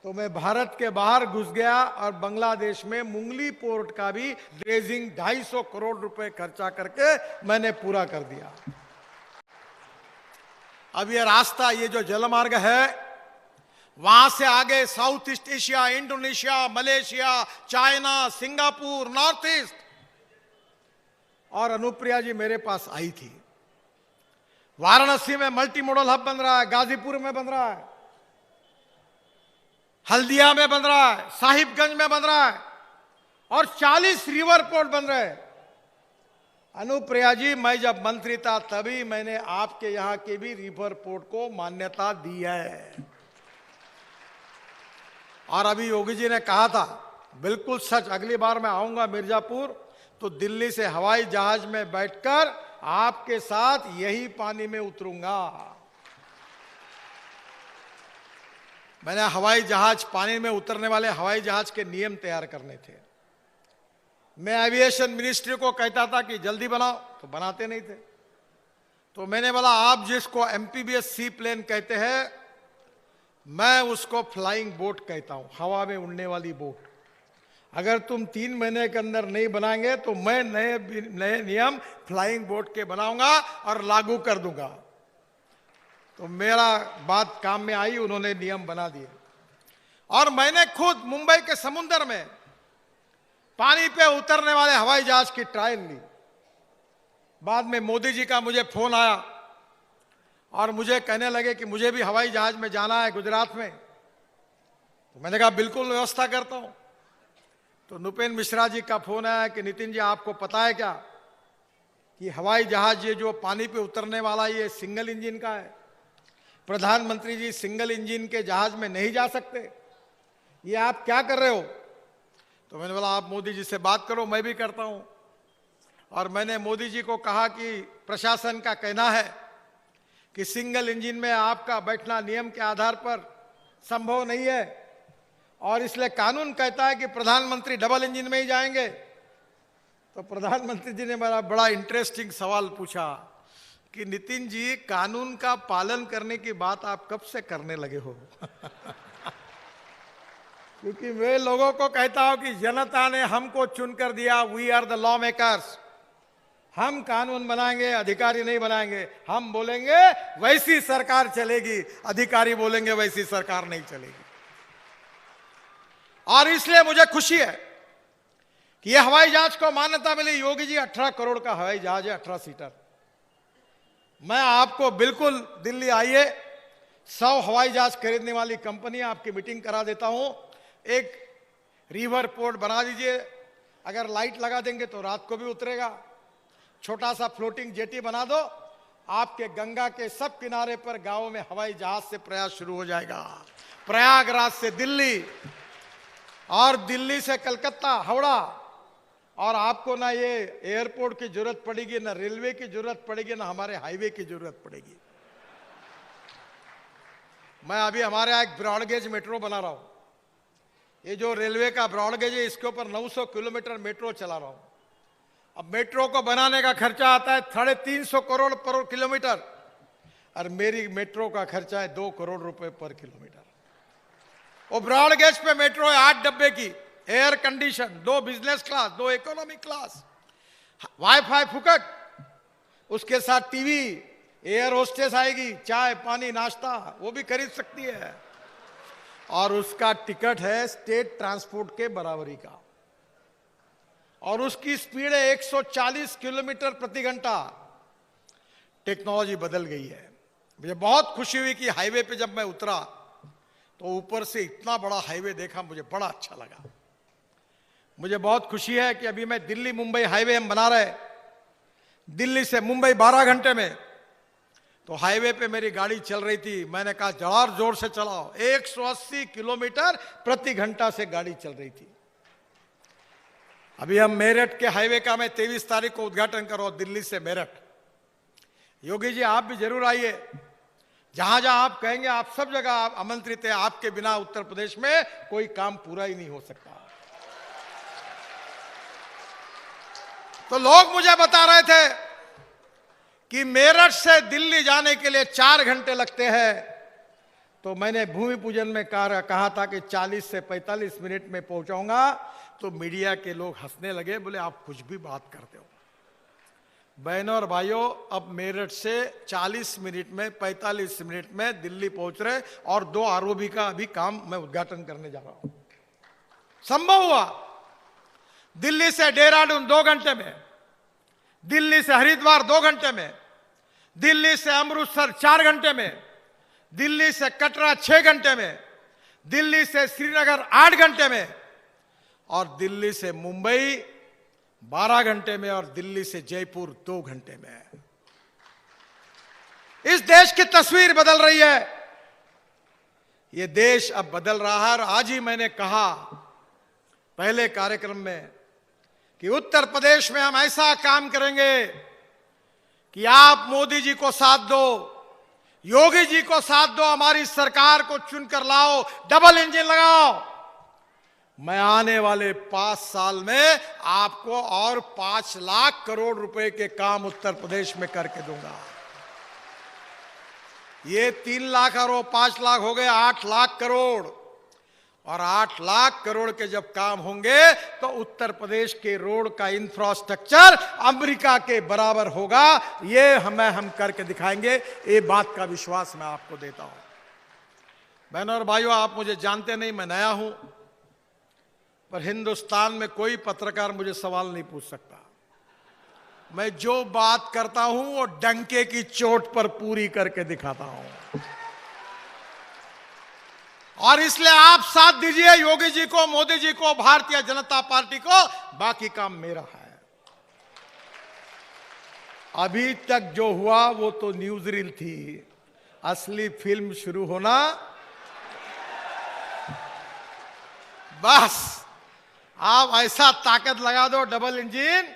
तो मैं भारत के बाहर घुस गया और बांग्लादेश में मुंगली पोर्ट का भी ड्रेजिंग 250 करोड़ रुपए खर्चा करके मैंने पूरा कर दिया। अब ये रास्ता, ये जो जलमार्ग है, वहां से आगे south east Asia, Indonesia, Malaysia, China, Singapore, north east. और अनुप्रिया जी मेरे पास आई थी, वाराणसी में मल्टी मॉडल हब बन रहा है, गाजीपुर में बन रहा है, हल्दिया में बन रहा है, साहिबगंज में बन रहा है, और 40 रिवर पोर्ट बन रहे हैं। अनुप्रिया जी, मैं जब मंत्री था तभी मैंने आपके यहां के भी रिवर पोर्ट को मान्यता दी है। और अभी योगी जी ने कहा था, बिल्कुल सच, अगली बार मैं आऊंगा मिर्जापुर तो दिल्ली से हवाई जहाज में बैठकर आपके साथ यही पानी में उतरूंगा। मैंने हवाई जहाज, पानी में उतरने वाले हवाई जहाज के नियम तैयार करने थे। मैं एविएशन मिनिस्ट्री को कहता था कि जल्दी बनाओ, तो बनाते नहीं थे। तो मैंने बोला, आप जिसको एमपीबीएस सी प्लेन कहते हैं, मैं उसको फ्लाइंग बोट कहता हूं, हवा में उड़ने वाली बोट। अगर तुम 3 महीने के अंदर नहीं बनाएंगे तो मैं नए नियम फ्लाइंग बोट के बनाऊंगा और लागू कर दूंगा। तो मेरा बात काम में आई, उन्होंने नियम बना दिए। और मैंने खुद मुंबई के समुद्र में पानी पे उतरने वाले हवाई जहाज की ट्रायल ली। बाद में मोदी जी का मुझे फोन आया और मुझे कहने लगे कि मुझे भी हवाई जहाज में जाना है गुजरात में। तो मैंने कहा बिल्कुल व्यवस्था करता हूं। तो नुपेन मिश्रा जी का फोन आया कि नितिन जी, आपको पता है क्या कि हवाई जहाज ये जो पानी पे उतरने वाला ये सिंगल इंजन का है, प्रधानमंत्री जी सिंगल इंजन के जहाज में नहीं जा सकते, ये आप क्या कर रहे हो? तो मैंने बोला, आप मोदी जी से बात करो, मैं भी करता हूं। और मैंने मोदी जी को कहा कि प्रशासन का कहना है कि सिंगल इंजन में आपका बैठना नियम के आधार पर संभव नहीं है, और इसलिए कानून कहता है कि प्रधानमंत्री डबल इंजन में ही जाएंगे। तो प्रधानमंत्री जी ने मेरा बड़ा इंटरेस्टिंग सवाल पूछा कि नितिन जी, कानून का पालन करने की बात आप कब से करने लगे हो? क्योंकि वे लोगों को कहता हूं कि जनता ने हमको चुनकर दिया, we are the law makers. हम कानून बनाएंगे, अधिकारी नहीं बनाएंगे। हम बोलेंगे वैसी सरकार चलेगी, अधिकारी बोलेंगे वैसी सरकार नहीं चलेगी। और इसलिए मुझे खुशी है कि यह हवाई जहाज को मान्यता मिली। योगी जी 18 करोड़ का हवाई जहाज है, 18 सीटर। मैं आपको बिल्कुल दिल्ली आइए, 100 हवाई जहाज खरीदने वाली कंपनी आपकी मीटिंग करा देता हूं। एक रिवर पोर्ट बना दीजिए, अगर लाइट लगा देंगे तो रात को भी उतरेगा। छोटा सा फ्लोटिंग जेटी बना दो, आपके गंगा के सब किनारे पर गांवों में हवाई जहाज से प्रयास शुरू हो जाएगा। प्रयागराज से दिल्ली और दिल्ली से कलकत्ता, हावड़ा। और आपको ना ये एयरपोर्ट की जरूरत पड़ेगी, ना रेलवे की जरूरत पड़ेगी, ना हमारे हाईवे की जरूरत पड़ेगी। मैं अभी हमारे यहाँ एक ब्रॉडगेज मेट्रो बना रहा हूं। ये जो रेलवे का ब्रॉडगेज है, इसके ऊपर 900 किलोमीटर मेट्रो चला रहा हूं। अब मेट्रो को बनाने का खर्चा आता है 350 करोड़ पर किलोमीटर, और मेरी मेट्रो का खर्चा है 2 करोड़ रुपए पर किलोमीटर। वो ब्रॉडगेज पे मेट्रो है, 8 डब्बे की, air condition, 2 business class, 2 economy class, wifi फुकट, उसके साथ टीवी, एयर होस्टेस आएगी, चाय पानी नाश्ता वो भी खरीद सकती है। और उसका टिकट है स्टेट ट्रांसपोर्ट के बराबरी का, और उसकी स्पीड है 140 किलोमीटर प्रति घंटा। टेक्नोलॉजी बदल गई है। मुझे बहुत खुशी हुई कि हाईवे पे जब मैं उतरा तो ऊपर से इतना बड़ा हाईवे देखा, मुझे बड़ा अच्छा लगा। मुझे बहुत खुशी है कि अभी मैं दिल्ली मुंबई हाईवे हम बना रहे, दिल्ली से मुंबई 12 घंटे में। तो हाईवे पे मेरी गाड़ी चल रही थी, मैंने कहा जरा जोर से चलाओ, 180 किलोमीटर प्रति घंटा से गाड़ी चल रही थी। अभी हम मेरठ के हाईवे का मैं 23 तारीख को उद्घाटन कर रहा हूं, दिल्ली से मेरठ। योगी जी आप भी जरूर आइए, जहां जहां आप कहेंगे आप सब जगह आप आमंत्रित हैं। आपके बिना उत्तर प्रदेश में कोई काम पूरा ही नहीं हो सकता। तो लोग मुझे बता रहे थे कि मेरठ से दिल्ली जाने के लिए 4 घंटे लगते हैं, तो मैंने भूमि पूजन में कहा था कि 40 से 45 मिनट में पहुंचाऊंगा। तो मीडिया के लोग हंसने लगे, बोले आप कुछ भी बात करते हो। बहनों और भाइयों, अब मेरठ से 40 मिनट में 45 मिनट में दिल्ली पहुंच रहे, और 2 आरओबी का अभी काम मैं उद्घाटन करने जा रहा हूं। संभव हुआ। दिल्ली से देहरादून 2 घंटे में, दिल्ली से हरिद्वार 2 घंटे में, दिल्ली से अमृतसर 4 घंटे में, दिल्ली से कटरा 6 घंटे में, दिल्ली से श्रीनगर 8 घंटे में, और दिल्ली से मुंबई 12 घंटे में, और दिल्ली से जयपुर 2 घंटे में। इस देश की तस्वीर बदल रही है। यह देश अब बदल रहा है। और आज ही मैंने कहा पहले कार्यक्रम में कि उत्तर प्रदेश में हम ऐसा काम करेंगे कि आप मोदी जी को साथ दो, योगी जी को साथ दो, हमारी सरकार को चुनकर लाओ, डबल इंजन लगाओ। मैं आने वाले 5 साल में आपको और 5 लाख करोड़ रुपए के काम उत्तर प्रदेश में करके दूंगा। ये 3 लाख और 5 लाख हो गए 8 लाख करोड़, और 8 लाख करोड़ के जब काम होंगे तो उत्तर प्रदेश के रोड का इंफ्रास्ट्रक्चर अमेरिका के बराबर होगा। ये हम करके दिखाएंगे। ये बात का विश्वास मैं आपको देता हूं। बहनों और भाइयों, आप मुझे जानते नहीं, मैं नया हूं, पर हिंदुस्तान में कोई पत्रकार मुझे सवाल नहीं पूछ सकता। मैं जो बात करता हूं वो डंके की चोट पर पूरी करके दिखाता हूं। और इसलिए आप साथ दीजिए योगी जी को, मोदी जी को, भारतीय जनता पार्टी को। बाकी काम मेरा है। अभी तक जो हुआ वो तो न्यूज रील थी, असली फिल्म शुरू होना बस। आप ऐसा ताकत लगा दो डबल इंजन,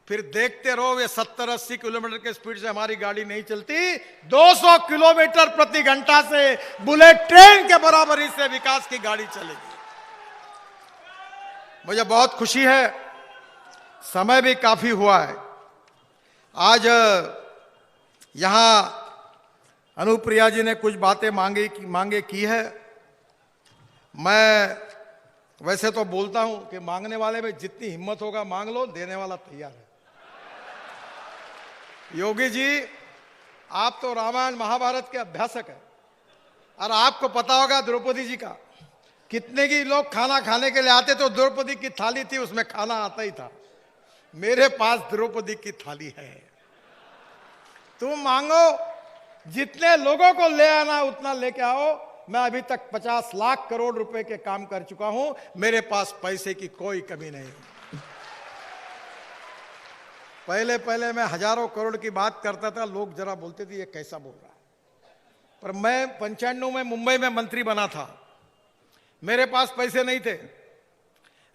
फिर देखते रहो। ये 70-80 किलोमीटर के स्पीड से हमारी गाड़ी नहीं चलती, 200 किलोमीटर प्रति घंटा से बुलेट ट्रेन के बराबरी से विकास की गाड़ी चलेगी। मुझे बहुत खुशी है, समय भी काफी हुआ है। आज यहां अनुप्रिया जी ने कुछ बातें मांगे की है। मैं वैसे तो बोलता हूं कि मांगने वाले में जितनी हिम्मत होगा मांग लो, देने वाला तैयार है। योगी जी, आप तो रामायण महाभारत के अभ्यासक हैं और आपको पता होगा द्रौपदी जी का कितने की लोग खाना खाने के लिए आते, तो द्रौपदी की थाली थी, उसमें खाना आता ही था। मेरे पास द्रौपदी की थाली है। तुम मांगो, जितने लोगों को ले आना उतना लेके आओ। मैं अभी तक 50 लाख करोड़ रुपए के काम कर चुका हूं, मेरे पास पैसे की कोई कमी नहीं। पहले पहले मैं हजारों करोड़ की बात करता था, लोग जरा बोलते थे ये कैसा बोल रहा है। पर मैं 95 में मुंबई में मंत्री बना था, मेरे पास पैसे नहीं थे।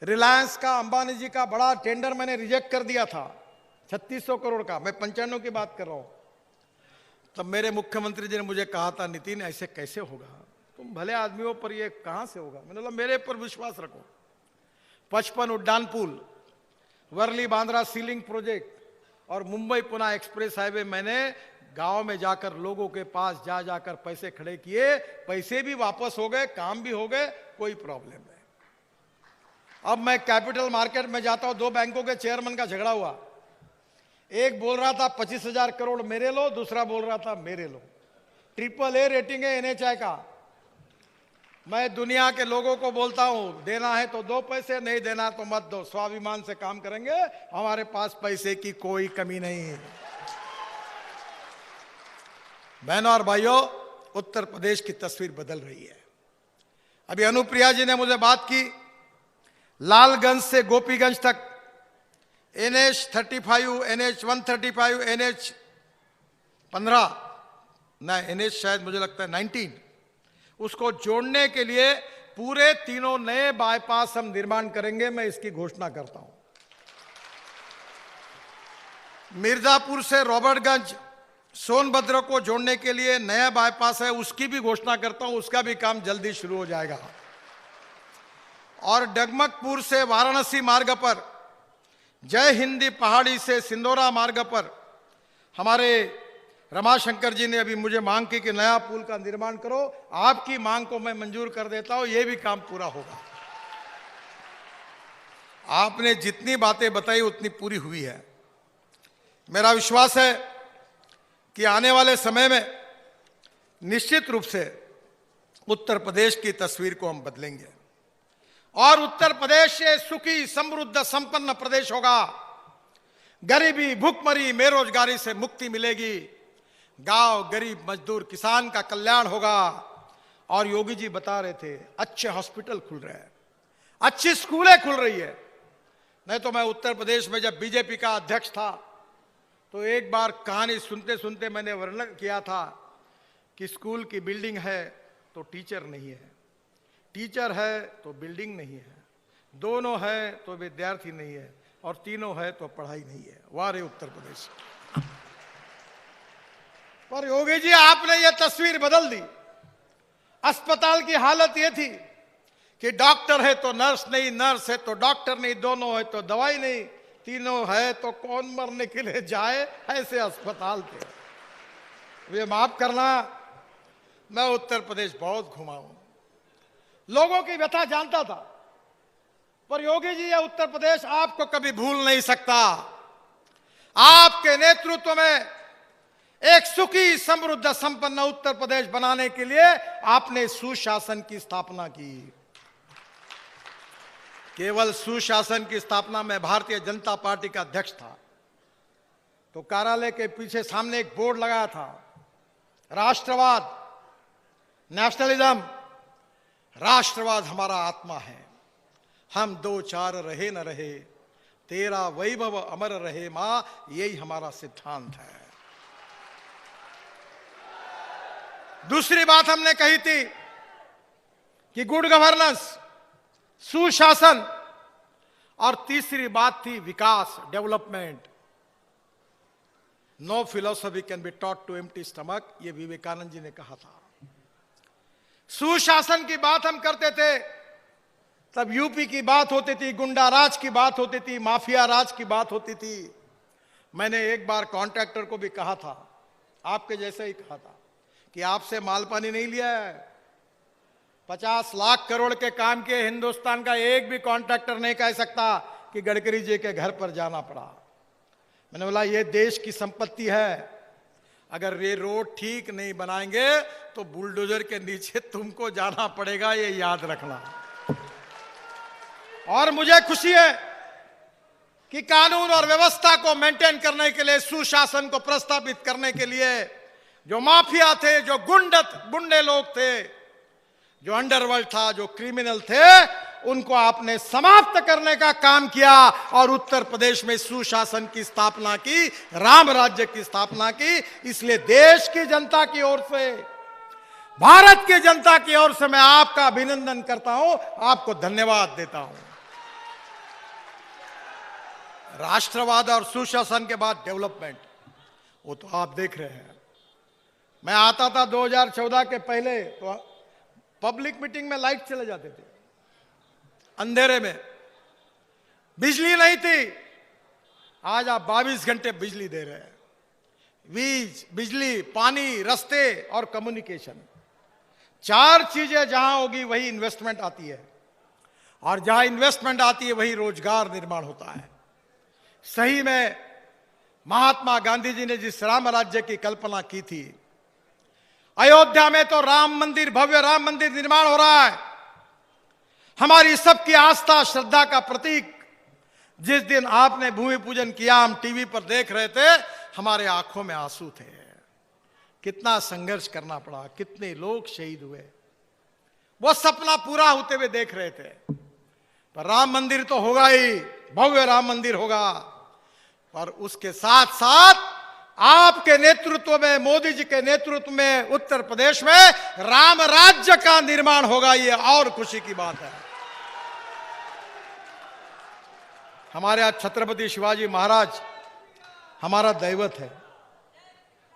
रिलायंस का, अंबानी जी का बड़ा टेंडर मैंने रिजेक्ट कर दिया था, 3600 करोड़ का। मैं 95 की बात कर रहा हूं। तब मेरे मुख्यमंत्री जी ने मुझे कहा था, नितिन ऐसे कैसे होगा, तुम भले आदमी हो पर ये कहां से होगा। मैंने बोला मेरे पर विश्वास रखो। 55 उड्डान पुल, वर्ली बांद्रा सीलिंग प्रोजेक्ट और मुंबई पुणे एक्सप्रेस हाईवे मैंने गांव में जाकर लोगों के पास जा जाकर पैसे खड़े किए। पैसे भी वापस हो गए, काम भी हो गए, कोई प्रॉब्लम नहीं। अब मैं कैपिटल मार्केट में जाता हूं, 2 बैंकों के चेयरमैन का झगड़ा हुआ। एक बोल रहा था 25,000 करोड़ मेरे लो, दूसरा बोल रहा था मेरे लो। AAA रेटिंग है NHAI का। मैं दुनिया के लोगों को बोलता हूं, देना है तो दो पैसे, नहीं देना तो मत दो, स्वाभिमान से काम करेंगे, हमारे पास पैसे की कोई कमी नहीं है। बहनों और भाइयों, उत्तर प्रदेश की तस्वीर बदल रही है। अभी अनुप्रिया जी ने मुझे बात की, लालगंज से गोपीगंज तक NH35, NH135, NH15 ना, NH शायद मुझे लगता है 19, उसको जोड़ने के लिए पूरे 3 नए बाईपास हम निर्माण करेंगे। मैं इसकी घोषणा करता हूं। मिर्जापुर से रॉबर्टगंज, सोनभद्र को जोड़ने के लिए नया बाईपास है, उसकी भी घोषणा करता हूं, उसका भी काम जल्दी शुरू हो जाएगा। और डगमगपुर से वाराणसी मार्ग पर, जय हिंदी पहाड़ी से सिंदौरा मार्ग पर हमारे रमाशंकर जी ने अभी मुझे मांग की कि नया पुल का निर्माण करो। आपकी मांग को मैं मंजूर कर देता हूं, यह भी काम पूरा होगा। आपने जितनी बातें बताई उतनी पूरी हुई है। मेरा विश्वास है कि आने वाले समय में निश्चित रूप से उत्तर प्रदेश की तस्वीर को हम बदलेंगे और उत्तर प्रदेश ये सुखी, समृद्ध, संपन्न प्रदेश होगा। गरीबी, भूखमरी, बेरोजगारी से मुक्ति मिलेगी। गांव, गरीब, मजदूर, किसान का कल्याण होगा। और योगी जी बता रहे थे, अच्छे हॉस्पिटल खुल रहे हैं, अच्छी स्कूलें खुल रही है। नहीं तो मैं उत्तर प्रदेश में जब बीजेपी का अध्यक्ष था तो एक बार कहानी सुनते सुनते मैंने वर्णन किया था कि स्कूल की बिल्डिंग है तो टीचर नहीं है, टीचर है तो बिल्डिंग नहीं है, दोनों है तो विद्यार्थी नहीं है, और तीनों है तो पढ़ाई नहीं है। वाह रे उत्तर प्रदेश। पर योगी जी, आपने ये तस्वीर बदल दी। अस्पताल की हालत ये थी कि डॉक्टर है तो नर्स नहीं, नर्स है तो डॉक्टर नहीं, दोनों है तो दवाई नहीं, तीनों है तो कौन मरने के लिए जाए, ऐसे अस्पताल थे। ये माफ करना, मैं उत्तर प्रदेश बहुत घुमा हूं, लोगों की व्यथा जानता था। पर योगी जी, ये उत्तर प्रदेश आपको कभी भूल नहीं सकता। आपके नेतृत्व में एक सुखी, समृद्ध, संपन्न उत्तर प्रदेश बनाने के लिए आपने सुशासन की स्थापना की। केवल सुशासन की स्थापना में भारतीय जनता पार्टी का अध्यक्ष था तो कार्यालय के पीछे सामने एक बोर्ड लगाया था, राष्ट्रवाद, नेशनलिज्म। राष्ट्रवाद हमारा आत्मा है, हम 2-4 रहे न रहे, तेरा वैभव अमर रहे मां, यही हमारा सिद्धांत है। दूसरी बात हमने कही थी कि गुड गवर्नेंस, सुशासन, और तीसरी बात थी विकास, development. No philosophy can be taught to empty stomach, ये विवेकानंद जी ने कहा था। सुशासन की बात हम करते थे तब यूपी की बात होती थी, गुंडा राज की बात होती थी, माफिया राज की बात होती थी। मैंने एक बार कॉन्ट्रैक्टर को भी कहा था, आपके जैसे ही कहा था, कि आपसे माल पानी नहीं लिया है, 50 लाख करोड़ के काम किए, हिंदुस्तान का एक भी कॉन्ट्रैक्टर नहीं कह सकता कि गडकरी जी के घर पर जाना पड़ा। मैंने बोला ये देश की संपत्ति है, अगर ये रोड ठीक नहीं बनाएंगे तो बुलडोजर के नीचे तुमको जाना पड़ेगा, ये याद रखना। और मुझे खुशी है कि कानून और व्यवस्था को मेंटेन करने के लिए, सुशासन को प्रस्तावित करने के लिए जो माफिया थे, जो गुंडे लोग थे, जो अंडरवर्ल्ड था, जो क्रिमिनल थे, उनको आपने समाप्त करने का काम किया और उत्तर प्रदेश में सुशासन की स्थापना की, राम राज्य की स्थापना की। इसलिए देश की जनता की ओर से, भारत की जनता की ओर से मैं आपका अभिनंदन करता हूं, आपको धन्यवाद देता हूं। राष्ट्रवाद और सुशासन के बाद डेवलपमेंट, वो तो आप देख रहे हैं। मैं आता था 2014 के पहले तो पब्लिक मीटिंग में लाइट चले जाते थे, अंधेरे में, बिजली नहीं थी। आज आप 22 घंटे बिजली दे रहे हैं। वीज, बिजली, पानी, रास्ते और कम्युनिकेशन, 4 चीजें जहां होगी वही इन्वेस्टमेंट आती है, और जहां इन्वेस्टमेंट आती है वही रोजगार निर्माण होता है। सही में महात्मा गांधी जी ने जिस राम राज्य की कल्पना की थी, अयोध्या में तो राम मंदिर, भव्य राम मंदिर निर्माण हो रहा है। हमारी सबकी आस्था, श्रद्धा का प्रतीक। जिस दिन आपने भूमि पूजन किया, हम टीवी पर देख रहे थे, हमारे आंखों में आंसू थे। कितना संघर्ष करना पड़ा, कितने लोग शहीद हुए, वो सपना पूरा होते हुए देख रहे थे। पर राम मंदिर तो होगा ही, भव्य राम मंदिर होगा। पर उसके साथ साथ आपके नेतृत्व में, मोदी जी के नेतृत्व में उत्तर प्रदेश में राम राज्य का निर्माण होगा। ये और खुशी की बात है। हमारे आज छत्रपति शिवाजी महाराज हमारा दैवत है।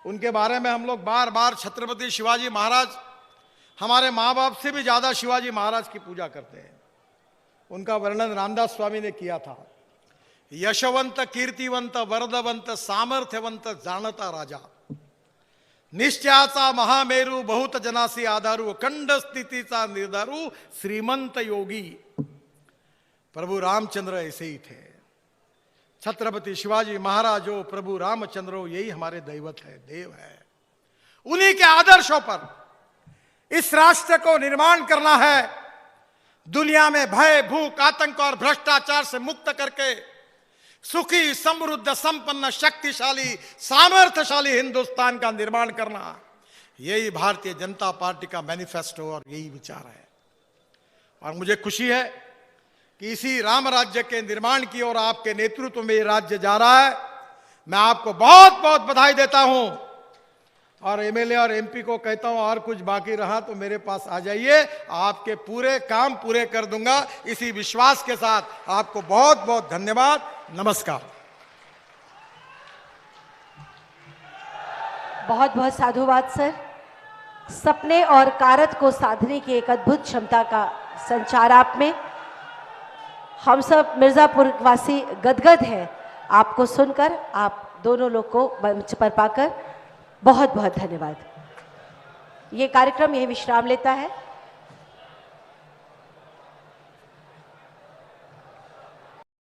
उनके बारे में हम लोग बार बार, छत्रपति शिवाजी महाराज हमारे माँ बाप से भी ज्यादा शिवाजी महाराज की पूजा करते हैं। उनका वर्णन रामदास स्वामी ने किया था। यशवंत, कीर्तिवंत, वरदवंत, सामर्थ्यवंत, जाणता राजा, निश्चयाचा महामेरू, बहुत जनासी आधारू, अखंड स्थितीचा निर्धारू, श्रीमंत योगी। प्रभु रामचंद्र ऐसे ही थे। छत्रपति शिवाजी महाराज हो, प्रभु रामचंद्र हो, यही हमारे दैवत है, देव है। उन्हीं के आदर्शों पर इस राष्ट्र को निर्माण करना है। दुनिया में भय, भूख, आतंक और भ्रष्टाचार से मुक्त करके सुखी, समृद्ध, संपन्न, शक्तिशाली, सामर्थ्यशाली हिंदुस्तान का निर्माण करना, यही भारतीय जनता पार्टी का मैनिफेस्टो और यही विचार है। और मुझे खुशी है कि इसी राम राज्य के निर्माण की ओर आपके नेतृत्व में ये राज्य जा रहा है। मैं आपको बहुत बहुत बधाई देता हूं, और एमएलए और एमपी को कहता हूं, और कुछ बाकी रहा तो मेरे पास आ जाइए, आपके पूरे काम पूरे कर दूंगा। इसी विश्वास के साथ आपको बहुत बहुत धन्यवाद। नमस्कार। बहुत बहुत साधुवाद सर। सपने और कारत को साधने की एक अद्भुत क्षमता का संचार आप में। हम सब मिर्जापुर वासी गदगद हैं आपको सुनकर। आप दोनों लोग को मंच पर पाकर बहुत बहुत धन्यवाद। ये कार्यक्रम यही विश्राम लेता है।